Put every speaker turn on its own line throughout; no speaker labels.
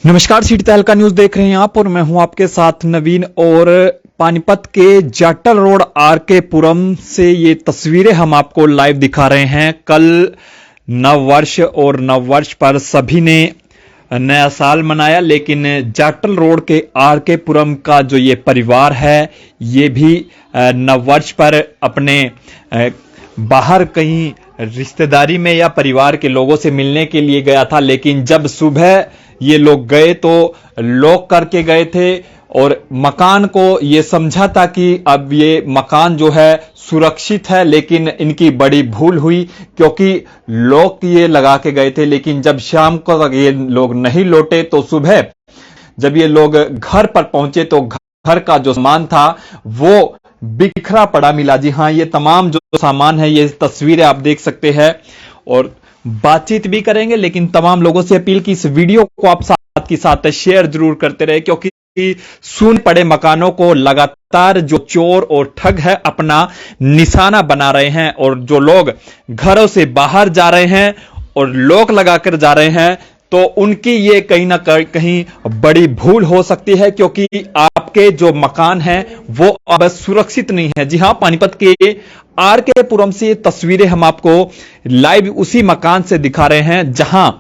नमस्कार, सिटी तहलका न्यूज देख रहे हैं आप और मैं हूं आपके साथ नवीन। और पानीपत के जाटल रोड आरके पुरम से ये तस्वीरें हम आपको लाइव दिखा रहे हैं। कल नववर्ष और नववर्ष पर सभी ने नया साल मनाया, लेकिन जाटल रोड के आरके पुरम का जो ये परिवार है ये भी नववर्ष पर अपने बाहर कहीं रिश्तेदारी में या परिवार के लोगों से मिलने के लिए गया था। लेकिन जब सुबह ये लोग गए तो लॉक करके गए थे और मकान को ये समझा था कि अब ये मकान जो है सुरक्षित है, लेकिन इनकी बड़ी भूल हुई क्योंकि लॉक ये लगा के गए थे। लेकिन जब शाम को ये लोग नहीं लौटे तो सुबह जब ये लोग घर पर पहुंचे तो घर का जो सामान था वो बिखरा पड़ा मिला। जी हाँ, ये तमाम जो सामान है, ये तस्वीरें आप देख सकते हैं और बातचीत भी करेंगे। लेकिन तमाम लोगों से अपील की इस वीडियो को आप साथ के साथ शेयर जरूर करते रहे, क्योंकि सून पड़े मकानों को लगातार जो चोर और ठग है अपना निशाना बना रहे हैं। और जो लोग घरों से बाहर जा रहे हैं और लॉक लगाकर जा रहे हैं तो उनकी ये कहीं ना कहीं बड़ी भूल हो सकती है, क्योंकि आपके जो मकान हैं वो अब सुरक्षित नहीं है। जी हां, पानीपत के आरके पुरम से तस्वीरें हम आपको लाइव उसी मकान से दिखा रहे हैं जहां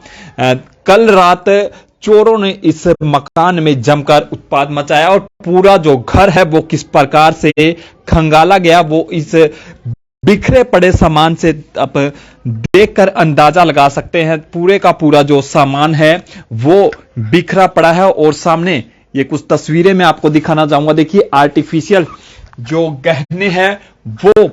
कल रात चोरों ने इस मकान में जमकर उत्पात मचाया और पूरा जो घर है वो किस प्रकार से खंगाला गया वो इस बिखरे पड़े सामान से आप देखकर अंदाजा लगा सकते हैं। पूरे का पूरा जो सामान है वो बिखरा पड़ा है और सामने ये कुछ तस्वीरें मैं आपको दिखाना चाहूंगा। देखिए, आर्टिफिशियल जो गहने हैं वो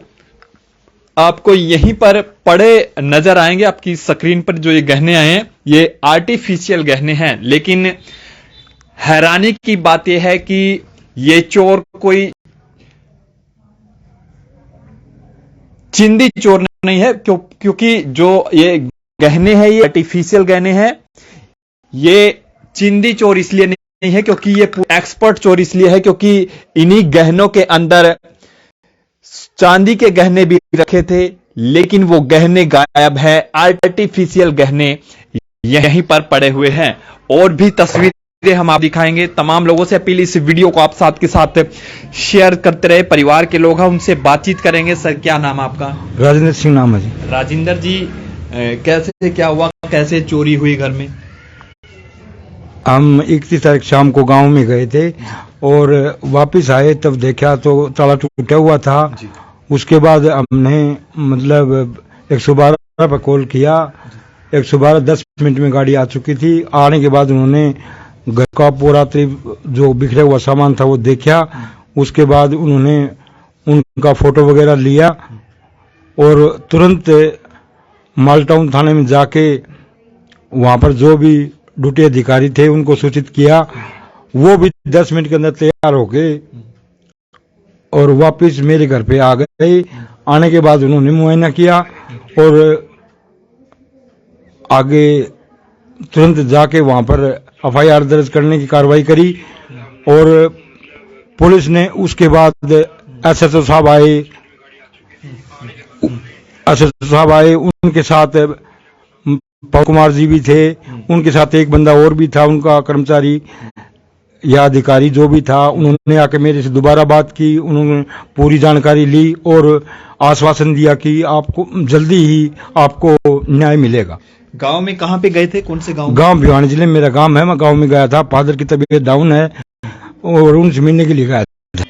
आपको यहीं पर पड़े नजर आएंगे। आपकी स्क्रीन पर जो ये गहने आए हैं ये आर्टिफिशियल गहने हैं, लेकिन हैरानी की बात यह है कि ये चोर कोई चिंदी चोर नहीं है, क्योंकि जो ये गहने हैं ये आर्टिफिशियल गहने हैं। ये चिंदी चोर इसलिए नहीं है क्योंकि ये एक्सपर्ट चोर इसलिए है क्योंकि इन्हीं गहनों के अंदर चांदी के गहने भी रखे थे, लेकिन वो गहने गायब है। आर्टिफिशियल गहने यहीं पर पड़े हुए हैं। और भी तस्वीरें हम आप दिखाएंगे। तमाम लोगों से अपील, इस वीडियो को आप साथ के साथ शेयर करते रहे। परिवार के लोग हैं, उनसे बातचीत करेंगे। सर, क्या नाम है आपका?
राजेंद्र सिंह नाम है जी।
राजेंद्र जी, कैसे क्या हुआ, कैसे चोरी हुई घर में?
हम 31 तारीख शाम को गांव में गए थे और वापस आए तब देखा तो ताला टूटा हुआ था। उसके बाद हमने मतलब 112 पर कॉल किया। 112 10 मिनट में गाड़ी आ चुकी थी। आने के बाद उन्होंने घर का पूरा जो बिखरा हुआ सामान था वो देखा। उसके बाद उन्होंने उनका फोटो वगैरह लिया और तुरंत मालटाउन थाने में जाके वहां पर जो भी ड्यूटी अधिकारी थे उनको सूचित किया। वो भी 10 मिनट के अंदर तैयार हो गए और वापस मेरे घर पे आ गए। आने के बाद उन्होंने मुआयना किया और आगे तुरंत जाके वहां पर FIR दर्ज करने की कार्रवाई करी। और पुलिस ने उसके बाद SHO साहब आए, उनके साथ पवन कुमार जी भी थे, उनके साथ एक बंदा और भी था, उनका कर्मचारी या अधिकारी जो भी था। उन्होंने आके मेरे से दोबारा बात की, उन्होंने पूरी जानकारी ली और आश्वासन दिया कि आपको जल्दी ही आपको न्याय मिलेगा।
गांव में कहां पे गए थे? कौन से गांव?
गांव भिवानी जिले में मेरा गांव है। मैं गांव में गया था। फादर की तबीयत डाउन है और उनसे मिलने के लिए गया था।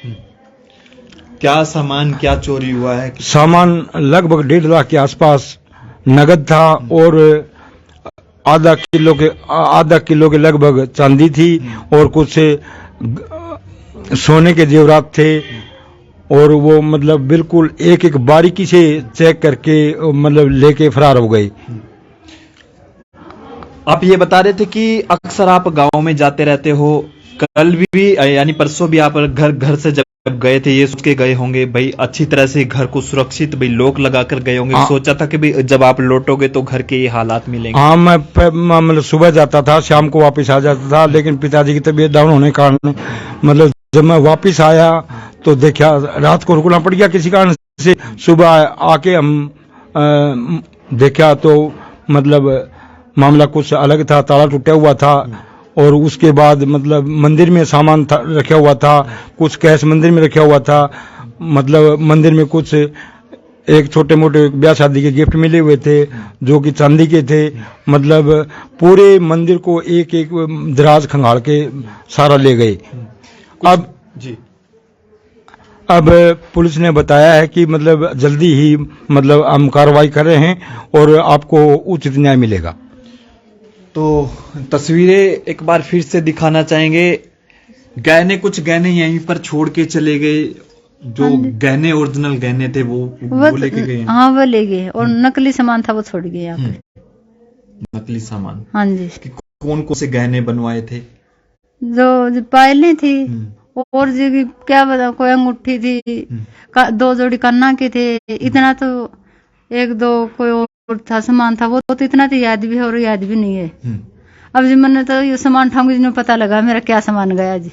क्या सामान, क्या चोरी हुआ है?
सामान लगभग 1.5 लाख के आसपास नगद था और आधा किलो के लगभग चांदी थी और कुछ सोने के जेवरात थे। और वो मतलब बिल्कुल एक एक बारीकी से चेक करके मतलब लेके फरार हो गए।
आप ये बता रहे थे कि अक्सर आप गांव में जाते रहते हो। कल भी यानी परसों भी आप घर से जब गए थे ये सोच के गए होंगे भाई अच्छी तरह से घर को सुरक्षित भाई लॉक लगाकर गए होंगे। सोचा था कि भाई जब आप लौटोगे तो घर के ये हालात मिलेंगे।
हाँ, मैं मतलब सुबह जाता था, शाम को वापस आ जाता था, लेकिन पिताजी की तबीयत डाउन होने के कारण मतलब जब मैं वापस आया तो देखा रात को रुकना पड़ गया किसी कारण से। सुबह आके हम देखा तो मतलब मामला कुछ अलग था, ताला टूटा हुआ था। और उसके बाद मतलब मंदिर में सामान था, रखा हुआ था, कुछ कैश मंदिर में रखा हुआ था। मतलब मंदिर में कुछ एक छोटे मोटे ब्याह शादी के गिफ्ट मिले हुए थे जो कि चांदी के थे। मतलब पूरे मंदिर को एक एक दराज खंगाल के सारा ले गए। अब पुलिस ने बताया है कि मतलब जल्दी ही मतलब हम कार्रवाई कर रहे हैं और आपको उचित न्याय मिलेगा।
तो तस्वीरें एक बार फिर से दिखाना चाहेंगे। कुछ गहने यहीं पर छोड़ के चले गए, जो गहने ओरिजिनल गहने थे वो लेके गए।
हाँ वो ले गए, और नकली सामान था वो छोड़ गए यहाँ पे।
नकली सामान?
हाँ जी।
कौन कौन से गहने बनवाए थे?
जो पायलें थी और जो क्या बता, कोई अंगूठी थी, 2 जोड़ी कन्ना के थे, इतना तो 1-2 कोई और था सामान था, वो तो इतना तो याद भी है और याद भी नहीं है। अब जी मैंने तो ये सामान ठाऊंगी जिन्हें पता लगा मेरा क्या सामान गया जी।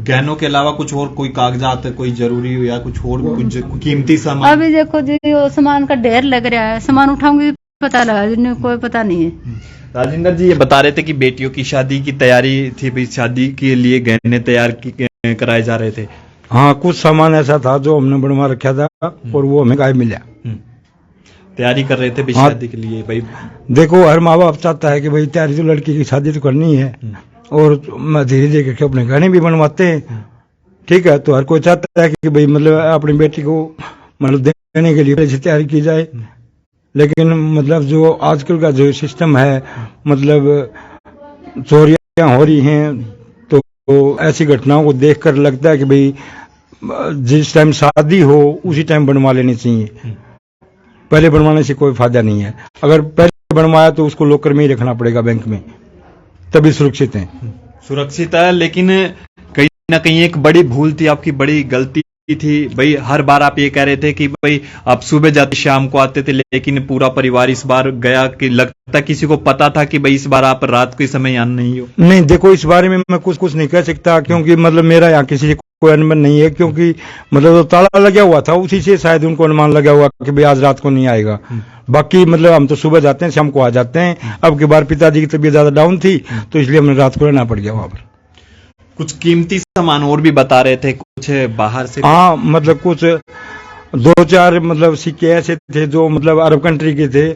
गहनों के अलावा कुछ और कोई कागजात कोई जरूरी हो या कुछ और कुछ कीमती सामान?
अभी देखो जी वो सामान का ढेर लग रहा है, सामान उठाऊंगी पता लगा, जिन्हें कोई पता नहीं है।
राजेंद्र जी ये बता रहे थे कि बेटियों की शादी की तैयारी थी, भाई शादी के लिए गहने तैयार कराए जा रहे थे।
हाँ कुछ सामान ऐसा था जो हमने बनवा रखा था और वो हमें गायब मिला।
तैयारी कर रहे थे भाई शादी के लिए। भाई
देखो हर माँ बाप चाहता है कि भाई तैयारी तो लड़की की शादी तो करनी है और धीरे धीरे करके अपने गहने भी बनवाते हैं। ठीक है, तो हर कोई चाहता है कि भाई मतलब अपनी बेटी को मतलब देने के लिए पहले से तैयारी की जाए। लेकिन मतलब जो आजकल का जो सिस्टम है, मतलब चोरियां हो रही हैं, तो ऐसी घटनाओं को देखकर लगता है कि भाई जिस टाइम शादी हो उसी टाइम बनवा लेनी चाहिए। पहले बनवाने से कोई फायदा नहीं है। अगर पहले बनवाया तो उसको लॉकर में ही रखना पड़ेगा बैंक में, तभी सुरक्षित है।
सुरक्षित है, लेकिन कहीं ना कहीं एक बड़ी भूल थी, आपकी बड़ी गलती थी भाई। हर बार आप ये कह रहे थे कि भाई आप सुबह जाते शाम को आते थे, लेकिन पूरा परिवार इस बार गया कि लगता किसी को पता था कि भाई इस बार आप रात के समय यहाँ नहीं हो।
नहीं देखो इस बारे में मैं कुछ नहीं कह सकता, क्योंकि मतलब मेरा यहाँ किसी से कोई अनुमान नहीं है, क्योंकि मतलब तो ताला लगा हुआ था, उसी से शायद उनको अनुमान लगा हुआ कि भाई आज रात को नहीं आएगा। बाकी मतलब हम तो सुबह जाते हैं शाम को आ जाते हैं। अब की बार पिताजी की तबीयत ज्यादा डाउन थी तो इसलिए हमने रात को रहना पड़ गया वहां पर।
कुछ कीमती सामान और भी बता रहे थे, कुछ बाहर से?
हाँ मतलब कुछ 2-4 मतलब सिक्के ऐसे थे जो मतलब अरब कंट्री के थे,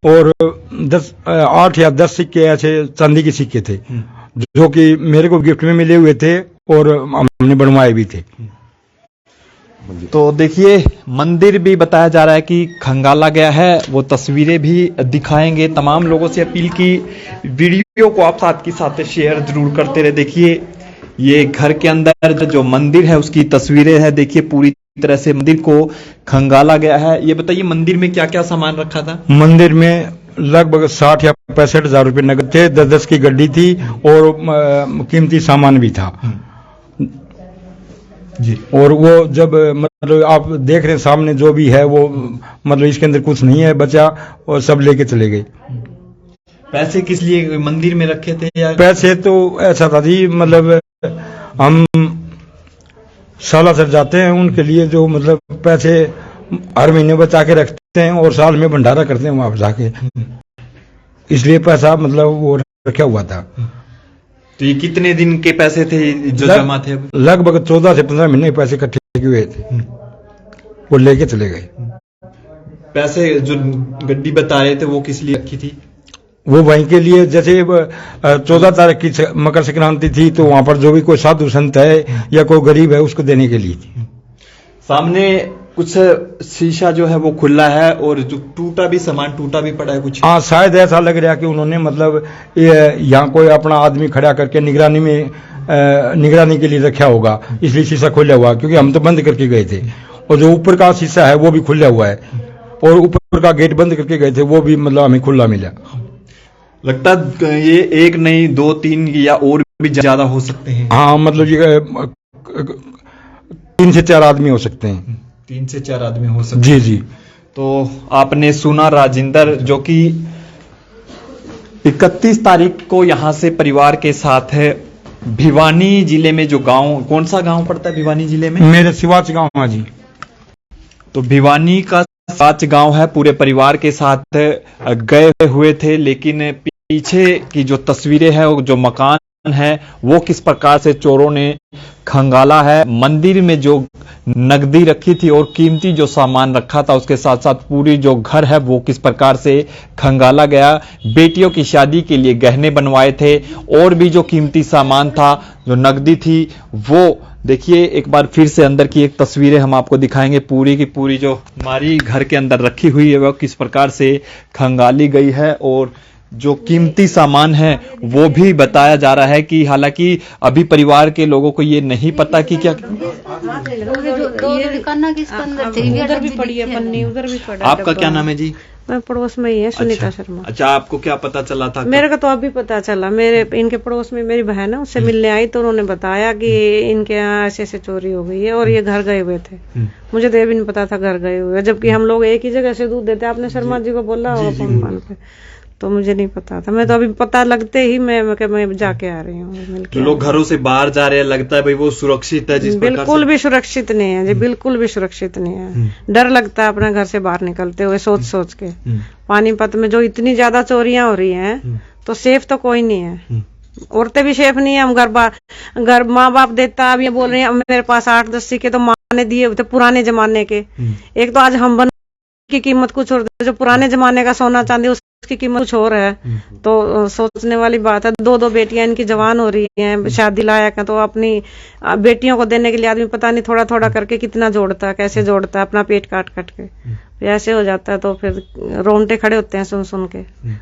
और 8 या 10 सिक्के ऐसे चांदी के सिक्के थे जो कि मेरे को गिफ्ट में मिले हुए थे और हमने बनवाए भी थे।
तो देखिए मंदिर भी बताया जा रहा है कि खंगाला गया है, वो तस्वीरें भी दिखाएंगे। तमाम लोगों से अपील की वीडियो को आप साथ के साथ शेयर जरूर करते रहे। देखिए ये घर के अंदर जो मंदिर है उसकी तस्वीरें हैं। देखिए पूरी तरह से मंदिर को खंगाला गया है। ये बताइए मंदिर में क्या क्या सामान रखा था?
मंदिर में लगभग 60 या 65 हजार रुपए नगद थे, 10-10 की गड्डी थी और कीमती सामान भी था जी। और वो जब मतलब आप देख रहे हैं सामने जो भी है वो मतलब इसके अंदर कुछ नहीं है बचा, और सब लेके चले गए।
पैसे किस लिए मंदिर में रखे थे या?
पैसे तो ऐसा था जी, मतलब हम सालासर जाते हैं उनके लिए जो मतलब पैसे हर महीने बचा के रखते हैं और साल में भंडारा करते हैं वहां पर जाके, इसलिए पैसा मतलब वो रखा हुआ था।
तो ये कितने दिन के पैसे थे जो जमा थे?
लगभग 14 से 15 महीने के पैसे इकट्ठे हुए थे, वो लेके चले गए।
पैसे जो गड्डी बता रहे थे वो किस लिए रखी थी?
वो वहीं के लिए, जैसे 14 तारीख की मकर संक्रांति थी तो वहां पर जो भी कोई साधु संत है या कोई गरीब है उसको देने के लिए थी।
सामने कुछ शीशा जो है वो खुला है और जो टूटा भी सामान टूटा भी पड़ा है कुछ।
हाँ शायद ऐसा लग रहा है कि उन्होंने मतलब यहाँ कोई अपना आदमी खड़ा करके निगरानी के लिए रखा होगा, इसलिए शीशा खुला हुआ, क्योंकि हम तो बंद करके गए थे। और जो ऊपर का शीशा है वो भी खुला हुआ है और ऊपर का गेट बंद करके गए थे वो भी मतलब हमें खुला मिला।
लगता ये 1 नहीं 2-3 या और भी ज्यादा हो सकते हैं।
हाँ मतलब ये 3 से 4 आदमी हो सकते हैं।
3 से 4 आदमी हो सकते
जी
हैं।
जी।
तो आपने सुना राजेंद्र जो कि 31 तारीख को यहाँ से परिवार के साथ है भिवानी जिले में जो गांव, कौन सा गांव पड़ता है भिवानी जिले में?
मेरे सिवाच गाँव। हाँ जी।
तो भिवानी का साच गांव है, पूरे परिवार के साथ गए हुए थे, लेकिन पीछे की जो तस्वीरें हैं, वो जो मकान है वो किस प्रकार से चोरों ने खंगाला है। मंदिर में जो नकदी रखी थी और कीमती जो सामान रखा था, उसके साथ साथ पूरी जो घर है वो किस प्रकार से खंगाला गया। बेटियों की शादी के लिए गहने बनवाए थे और भी जो कीमती सामान था, जो नकदी थी, वो देखिए एक बार फिर से अंदर की एक तस्वीरें हम आपको दिखाएंगे। पूरी की पूरी जो हमारी घर के अंदर रखी हुई है वो किस प्रकार से खंगाली गई है और जो कीमती सामान है वो भी बताया जा रहा है कि हालांकि अभी परिवार के लोगों को ये नहीं पता कि क्या
उधर भी पड़ी है पन्नी, उधर भी पड़ा।
आपका क्या नाम है जी?
मैं पड़ोस में ही है, सुनीता शर्मा।
अच्छा, आपको क्या पता चला था?
मेरे को तो अभी पता चला, मेरे इनके पड़ोस में मेरी बहन है, उससे मिलने आई तो उन्होंने बताया कि इनके यहाँ ऐसे ऐसे चोरी हो गई है और ये घर गए हुए थे। मुझे तो ये भी नहीं पता था घर गए हुए, जबकि हम लोग एक ही जगह से दूध देते। आपने शर्मा जी को बोला होगा फोन पे, तो मुझे नहीं पता था। मैं तो अभी पता लगते ही मैं जाके आ रही हूँ।
तो लोग घरों से बाहर जा रहे हैं, लगता है भाई वो सुरक्षित है? जिस
बिल्कुल भी सुरक्षित नहीं है जी, बिल्कुल भी सुरक्षित नहीं है। डर लगता है अपने घर से बाहर निकलते हुए सोच सोच के। पानीपत में जो इतनी ज्यादा चोरियां हो रही हैं, तो सेफ तो कोई नहीं है। औरतें भी सेफ नहीं है। हम घर माँ बाप देता, अब ये बोल रहे हैं मेरे पास 8-10 सिक्के तो माँ ने दिए थे पुराने जमाने के। एक तो आज हम की कीमत कुछ और, जो पुराने जमाने का सोना चांदी उसकी कीमत कुछ और है। तो सोचने वाली बात है। 2 बेटियां इनकी जवान हो रही हैं, शादी लायक है, तो अपनी बेटियों को देने के लिए आदमी पता नहीं थोड़ा थोड़ा करके कितना जोड़ता है, कैसे जोड़ता है, अपना पेट काट काट के। फिर ऐसे हो जाता है तो फिर रोंगटे खड़े होते हैं सुन सुन के।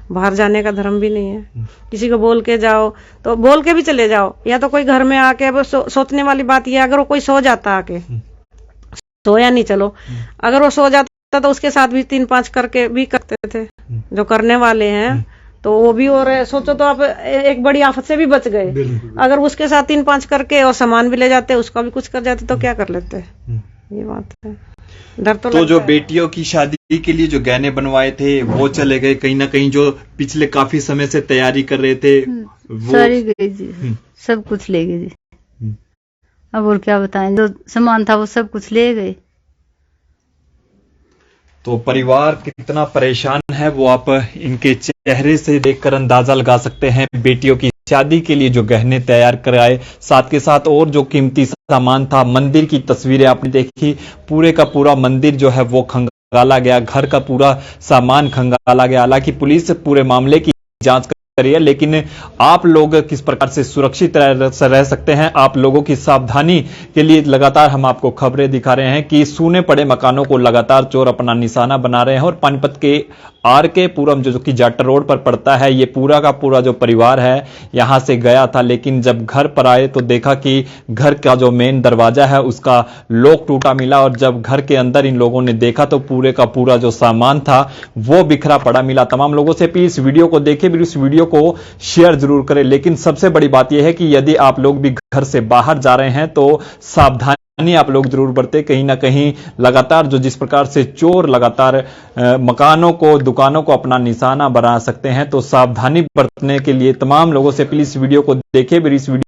बाहर जाने का धर्म भी नहीं है। किसी को बोल के जाओ तो बोल के भी चले जाओ, या तो कोई घर में आके। अब सोचने वाली बात यह है, अगर वो कोई सो जाता आके, सोया नहीं चलो, अगर वो सो जाता तो उसके साथ भी 3-5 करके भी करते थे जो करने वाले हैं। तो वो भी, और सोचो तो आप एक बड़ी आफत से भी बच गए। अगर उसके साथ 3-5 करके और सामान भी ले जाते, उसका भी कुछ कर जाते, तो क्या कर लेते। ये बात है, डर तो
जो बेटियों की शादी के लिए जो गहने बनवाए थे वो चले गए कहीं ना कहीं। जो पिछले काफी समय से तैयारी कर रहे थे वो
सारी गई जी, सब कुछ ले गए जी। अब और क्या बताएं, जो सामान था वो सब कुछ ले गए।
तो परिवार कितना परेशान है वो आप इनके चेहरे से देखकर अंदाजा लगा सकते हैं। बेटियों की शादी के लिए जो गहने तैयार कराए, साथ के साथ और जो कीमती सामान था। मंदिर की तस्वीरें आपने देखी, पूरे का पूरा मंदिर जो है वो खंगाला गया, घर का पूरा सामान खंगाला गया। हालांकि पुलिस पूरे मामले की जांच कर रही है, लेकिन आप लोग किस प्रकार से सुरक्षित रह सकते हैं, आप लोगों की सावधानी के लिए लगातार हम आपको खबरें दिखा रहे हैं कि सूने पड़े मकानों को लगातार चोर अपना निशाना बना रहे हैं। और पानीपत के आरके पुरम जो कि जाटल रोड पर पड़ता है, ये पूरा का पूरा जो परिवार है यहां से गया था, लेकिन जब घर पर आए तो देखा कि घर का जो मेन दरवाजा है उसका लॉक टूटा मिला। और जब घर के अंदर इन लोगों ने देखा तो पूरे का पूरा जो सामान था वो बिखरा पड़ा मिला। तमाम लोगों से भी इस वीडियो को देखें, भी इस वीडियो को शेयर जरूर करें। लेकिन सबसे बड़ी बात यह है कि यदि आप लोग भी घर से बाहर जा रहे हैं तो सावधानी आप लोग जरूर बरते। कहीं ना कहीं लगातार जो जिस प्रकार से चोर लगातार मकानों को, दुकानों को अपना निशाना बना सकते हैं, तो सावधानी बरतने के लिए तमाम लोगों से प्लीज इस वीडियो को देखें। भी इस वीडियो